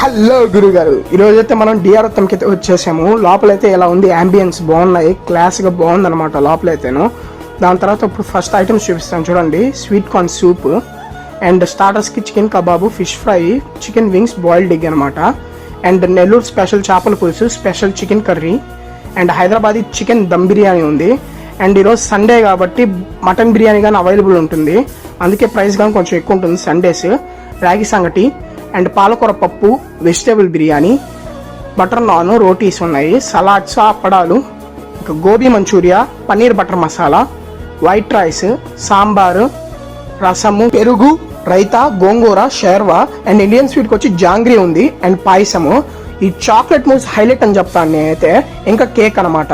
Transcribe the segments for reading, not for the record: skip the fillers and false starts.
Hello గురుగారు, ఈరోజైతే మనం డిఆర్ ఉత్తమ్కి అయితే వచ్చేసాము. లోపలైతే ఇలా ఉంది, అంబియన్స్ బాగున్నాయి, క్లాస్గా బాగుంది అనమాట లోపలైతేను. దాని తర్వాత ఇప్పుడు ఫస్ట్ ఐటమ్స్ చూపిస్తాను చూడండి. స్వీట్ కార్న్ సూప్ అండ్ స్టార్టర్స్కి chicken kebab, fish fry, chicken wings, boiled egg అనమాట. అండ్ నెల్లూరు స్పెషల్ చేపల పులుసు, special chicken curry and Hyderabadi chicken dum biryani ఉంది. అండ్ ఈరోజు సండే కాబట్టి మటన్ బిర్యానీ కానీ అవైలబుల్ ఉంటుంది, అందుకే ప్రైస్ కానీ కొంచెం ఎక్కువ ఉంటుంది సండేస్. రాగి సంగటి అండ్ పాలకూర పప్పు, వెజిటేబుల్ బిర్యానీ, బటర్ నాన్, రోటీస్ ఉన్నాయి, సలాడ్స్, అప్పడాలు, ఇంకా gobi Manchurian, paneer butter masala, white rice, sambar, రసము, పెరుగు, రైతా, గోంగూర, షేర్వా అండ్ ఇండియన్ స్వీట్కి వచ్చి జాంగ్రీ ఉంది అండ్ పాయసము. ఈ చాక్లెట్ మూస్ హైలైట్ అని చెప్తాను నేనైతే. ఇంకా కేక్ అనమాట.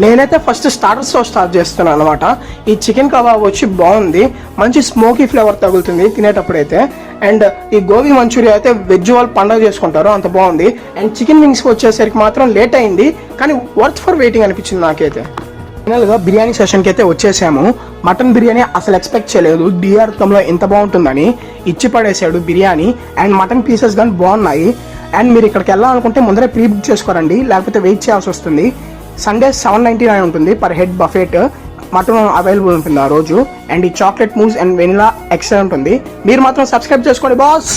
నేనైతే ఫస్ట్ స్టార్టర్స్తో స్టార్ట్ చేస్తున్నాను అనమాట. ఈ చికెన్ కబాబ్ వచ్చి బాగుంది, మంచి స్మోకీ ఫ్లేవర్ తగులుతుంది తినేటప్పుడు అయితే. అండ్ ఈ గోబీ మంచూరియా అయితే వెజ్ వాళ్ళు పండుగ చేసుకుంటారు, అంత బాగుంది. అండ్ చికెన్ వింగ్స్కి వచ్చేసరికి మాత్రం లేట్ అయింది, కానీ వర్త్ ఫర్ వెయిటింగ్ అనిపించింది నాకైతే. ఫైనల్గా బిర్యానీ సెషన్కి అయితే వచ్చేసాము. మటన్ బిర్యానీ అసలు ఎక్స్పెక్ట్ చేయలేదు డిఆర్ ఉత్తమ్లో ఎంత బాగుంటుందని. ఇచ్చి పడేసాడు బిర్యానీ అండ్ మటన్ పీసెస్ కానీ బాగున్నాయి. అండ్ మీరు ఇక్కడికి వెళ్ళాలనుకుంటే ముందరే ప్రీ బుక్ చేసుకోరండి, లేకపోతే వెయిట్ చేయాల్సి వస్తుంది. సండే 799 ఉంటుంది per head buffet. Mutton available ఉంటుంది ఆ రోజు. అండ్ ఈ chocolate mousse and vanilla excellent ఉంది. మీరు మాత్రం సబ్స్క్రైబ్ చేసుకోండి బాస్.